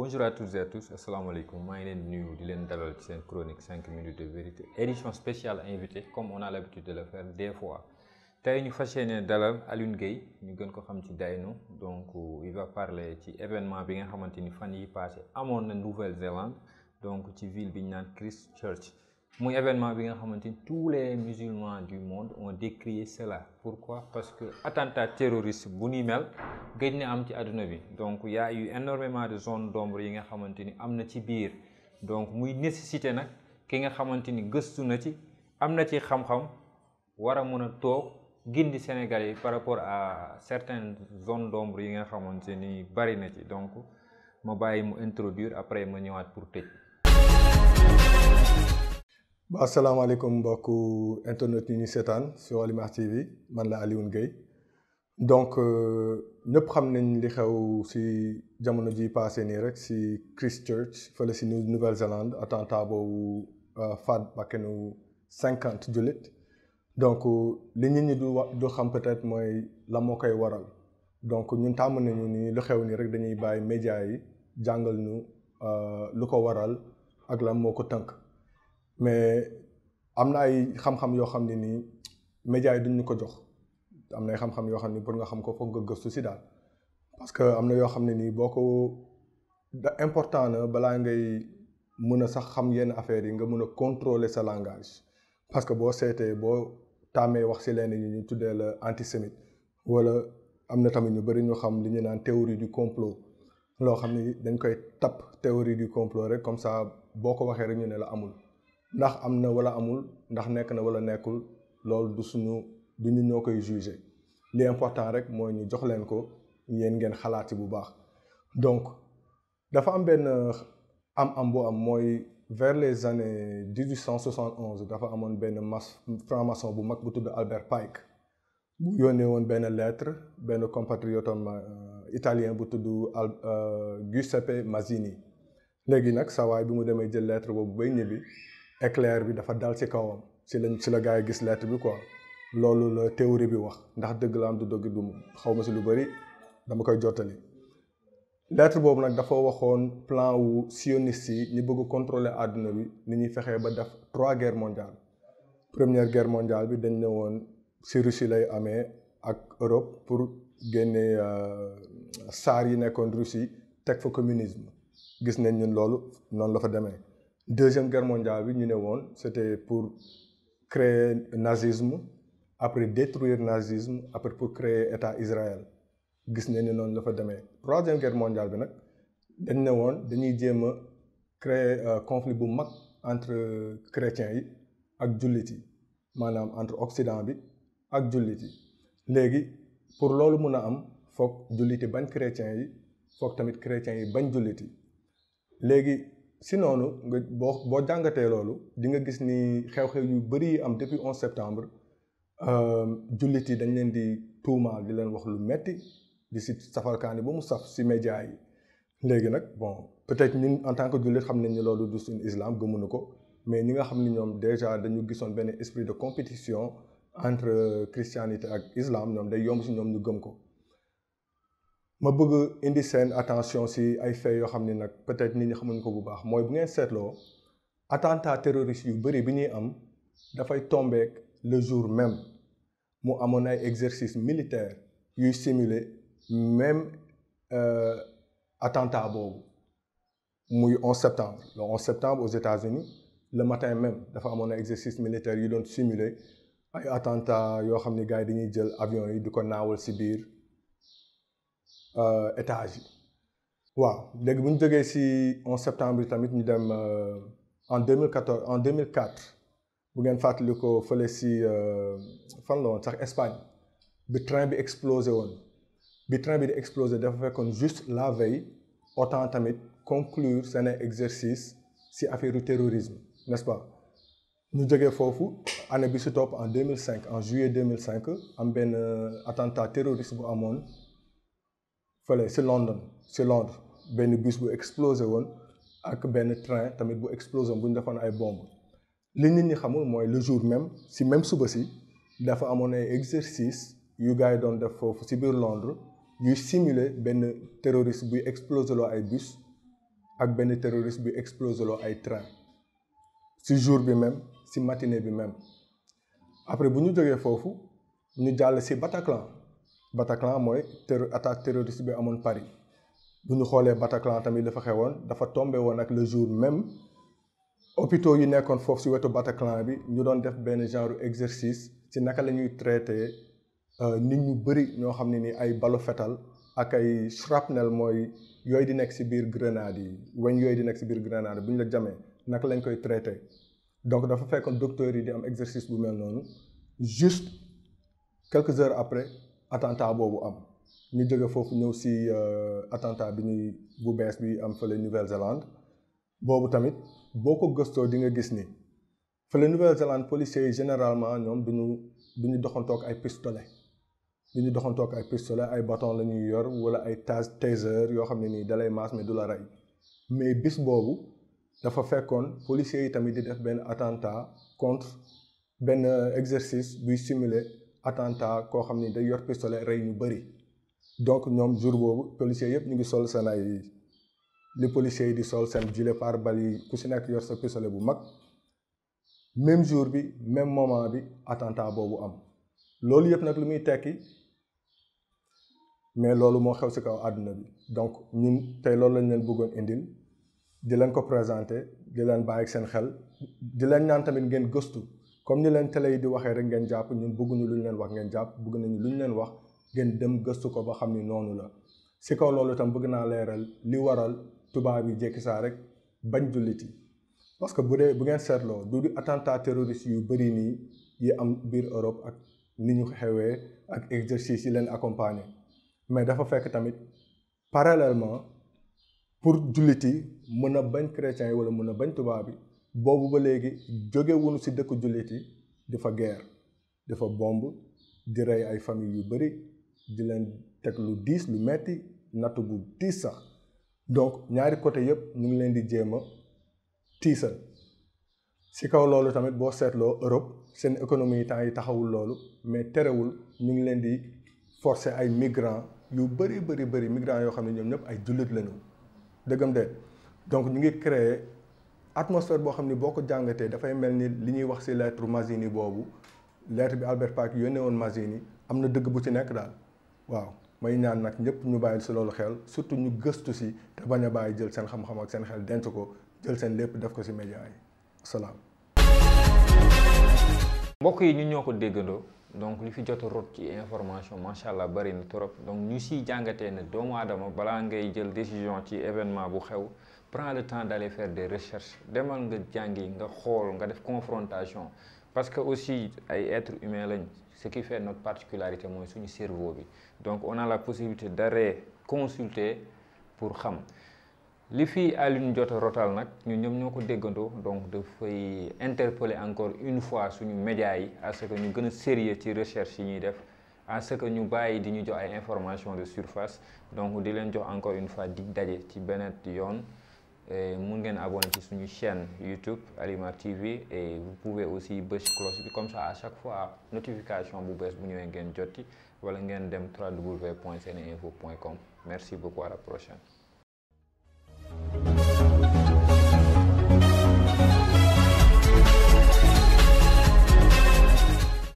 Bonjour à toutes et à tous, assalamu alaikum. Je suis une chronique 5 minutes de vérité. Édition spéciale invité, comme on a l'habitude de le faire des fois. Aujourd'hui, nous faisons dalal Alioune Gueye, nous connaissons ci Dayno. Donc, il va parler de l'événement qui est passé à Nouvelle-Zélande, donc la ville de Christchurch. C'est un événement que tous les musulmans du monde ont décrié cela. Pourquoi? Parce que l'attentat terroriste Bunimel gagné am ci aduna bi. Donc il y a eu énormément de zones d'ombre yi nga xamanteni amna ci biir. Donc muy nécessité nak ki nga xamanteni gëstu na ci amna ci xam-xam wara mëna tok gindi Sénégalais par rapport à certaines zones d'ombre yi nga xamanteni bari na ci. Donc ma bayyi mu introduire après ma ñëwaat pour tëj. Assalamu alaikum mbokku internet yi ñu seetaan sur Walimar TV man la Alioune Gueye donc ñëpp xam nañ li xew ci jamono ji passé nii rek ci Christchurch fële ci Nouvelle-Zélande attentat boobu faat bakkanu 50 jullit donc li nit ñi du xam peut-être mooy la moo koy waral donc ñun tàmm nañu ni lu xew nii rek dañuy bàyyi média yi jàngal ñu lu ko waral ak la moo ko tënk mais am na ay xam-xam yoo xam ne nii médias yi duñ ñu ko jox am na ay xam-xam yoo xam ne pour nga xam ko foog nga gëstu si daal parce que am na yoo xam ne nii boo ko da important na balaa ngay mën a sax xam yenn affaires yi nga mën a contrôler sa langage parce que boo seetee boo tàmmee wax si leen ñu tuddee la antisémite wala am na tamit ñu bëri ñu xam li ñu naan théorie du complot loo xam ne dañ koy tapp théorie du complot rek comme ça boo ko waxee rek ñu ne la amul. ndax am na wala amul ndax nekk na wala nekkul loolu du ñu ñoo koy juger li important rek mooy ñu jox leen ko yéen ngeen xalaati bu baax donc dafa am benn am bu am mooy vers les années 1871 dafa amoon benn franc-maçon bu mag bu tudd Albert Pike bu yónnee woon benn lettre benn compatriote italien bu tudd Giuseppe Mazzini léegi nag saa waay bi mu demee jël lettre boobu bay ñibbi éclair bi dafa dal ci kawam ci la gars yi gis lettre bi quoi loolu la théorie bi wax ndax dëgg la am du dëgg du xaw ma si lu bëri dama koy jottali lettre boobu nag dafa waxoon plan wu sioniste yi ñu bëgg contrôler àdduna bi ni ñuy fexee ba def 3 guerres mondiales première guerre mondiale bi dañ ne woon si Russie lay amee ak Europe pour génne saar yi nekkoon Russie teg fa communisme gis nañ ñun loolu noonu la fa demee deuxième guerre mondiale bi ñu ne woon c'était pour créer nazisme après détruire nazisme après pour créer état Israël gis nañ ni noonu la fa demee troisième guerre mondiale bi nag dañ ne woon dañuy jéem a créer conflit bu mag entre chrétiens yi ak jullit yi maanaam entre occident bi ak jullit yi léegi pour loolu mun a am foog jullit yi bañ chrétiens yi foog tamit chrétiens yi bañ jullit yi léegi si noonu nga boo jàngatee loolu di nga gis ni xew-xew yu bëri yi am depuis 11 septembre jullit yi dañ leen di tuumaal di leen wax lu metti di si safalkaani ba mu saf si média yi léegi nag bon peut-être ñun en tant que jullit xam nañ ni loolu du suñu islam gëmuñu ko mais ñi nga xam ni ñoom déjà dañu gisoon benn esprit de compétition entre christianité ak islam ñoom day yomb si ñoom ñu gëm ko ma bëgg indi seen attention si ay faits yoo xam ni nag peut-être nit ñi xamuñ ko bu baax mooy bu ngeen seetloo attentat terroriste yu bëri bi ñuy am dafay tombeek le jour même mu amoon ay exercice militaire yuy simuler même attentat boobu muy 11 septembre le 11 septembre aux États-Unis le matin même dafa amoon ay exercice militaire yu doon simuler ay attentat yoo xam ni gars yi dañuy jël avion yi di ko naawal si biir étage yi waaw léegi bu ñu jógee ci 11 septembre yi tamit ñu dem en 2004 bu ngeen fàttali ko fële ci fan la woon sax Espagne bi train bi explosé woon bi train bi di explosé dafa fekkoon juste la veille autant tamit conclure seen exercice ci affaire du terrorisme n'est-ce pas ñu jógee foofu année bi ci topp en 2005 en juillet 2005 am benn attentat terroriste bu amoon fële ci Londres benn bus bu explosé woon ak benn train tamit bu explosé woon bu ñu defoon ay bombe li nit ñi xamul mooy le jour même ci même suba si dafa amoon ay exercice yu gars yi doon def foofu ci biir Londres yuy simuler benn terroriste buy explosé loo ay bus ak benn terroriste bi explosé loo ay train ci jour bi même ci matinée bi même après bu ñu jógee foofu ñu jàll ci Bataclan mooy attaque terroriste bi amoon Paris bu ñu xoolee Bataclan tamit dafa xewoon dafa tombé woon ak le jour même hôpitaux yi nekkoon foofu ci wetu Bataclan bi ñu doon def benn genre exercice ci naka la ñuy traité nit ñu bëri ñoo xam ne ni ay balu fetal ak ay shrapnel mooy yooyu di nekk ci biir grenade yi weñ yooyu di nekk ci biir grenade bu ñu la jamee naka lañ koy traité donc dafa fekkoon docteurs yi di am exercice bu mel noonu juste quelques heures après attentat boobu am ñu jóge foofu ñëw ci attentat bi ñuy bu bees bi am fële Nouvelle-Zélande boobu tamit boo ko gëstoo di nga gis ni fële Nouvelle-Zélande policiers yi généralement ñoom duñu doxantoog ay pistolet ay bâton la ñuy yor wala ay taser yoo xam ne nii dalay maas mais du la rey mais bis boobu dafa fekkoon policiers yi tamit di def benn attentat contre benn exercice buy simuler attentat koo xam ni day yor pistolet rey ñu bëri donc ñoom jour boobu policiers yëpp ñu ngi sol seen ay li policiers yi di sol seen gilet pare-balles yi ku si nekk yor sa pistolet bu mag même jour bi même moment bi attentat boobu am loolu yëpp nag lu muy tekki mais loolu moo xew ci kaw àdduna bi donc ñun tey loolu lañ leen bëggoon indil di leen ko présenter di leen bàyyi ak seen xel di leen ñaan tamit ngeen gëstu comme ni leen télé yi di waxee rek ngeen jàpp ñun bëgguñu lu ñu leen wax ngeen jàpp bëgg nañu lu ñu leen wax ngeen dem gëstu ko ba xam ni noonu la ci kaw loolu tam bëgg naa leeral li waral tubaab yi jékki saa rek bañ jullit yi parce que bu ngeen seetloo du attentat terroriste yu bëri nii yi am biir Europe ak ni ñu xewee ak exercice yi leen accompagner mais dafa fekk tamit parallèlement pour jullit yi mën a bañ chrétiens yi wala mën a bañ tubaab bi boobu ba léegi jóge wuñu ci dëkku jullit yi dafa guerre dafa bomb di rey ay famille yu bëri di leen teg lu diis lu metti natt bu diis sax donc ñaari côté yëpp ñu ngi leen di jéem a tiisal ci kaw loolu tamit boo seetloo Europe seen économie yi temps yi taxawul loolu mais terewul ñu ngi leen di forcer ay migrants yu bëri migrants yoo xam ne ñoom ñëpp ay jullit lañu dëggam de donc ñu ngi créer atmosphère boo xam ni boo ko jàngatee dafay mel ni li ñuy wax ci lettre Mazzini boobu lettre bi Albert Pike yónnee woon Mazzini am na dëgg bu ci nekk daal waaw may ñaan nag ñëpp ñu bàyyi ci loolu xel surtout ñu gëstu ci te bañ a bàyyi jël seen xam-xam ak seen xel denc ko jël seen lépp def ko ci média yi salaam. mbokk yi ñu ñoo ko déggandoo donc li fi jot a rot ci information macha allah bari na trop donc ñu siy jàngatee ne doomu aadama balaa ngay jël décision ci événement bu xew prends le temps d'aller faire des recherches demal nga jàngi nga xool nga def confrontation parce que aussi ay êtres humains lañ ce qui fait notre particularité mooy suñu cerveau bi donc on a la possibilité d'aller consulter pour xam li fi Alioune jot a rotal nag ñu ñoom ñoo ko déggandoo donc dafay interpeller encore une fois suñu médias yi à ce que ñu gën a sérieux ci recherche yi ñuy def à ce que ñu bàyyi di ñu jox ay informations de surface donc di leen jox encore une fois dig daje ci beneen yoon mun ngeen abonné ci suñu chaîne YouTube Alimar TV et vous pouvez aussi bës cloche bi comme ça à chaque fois notification bu bees bu ñëwee ngeen jotti wala ngeen dem www.seneinfo.com merci beaucoup à la prochaine.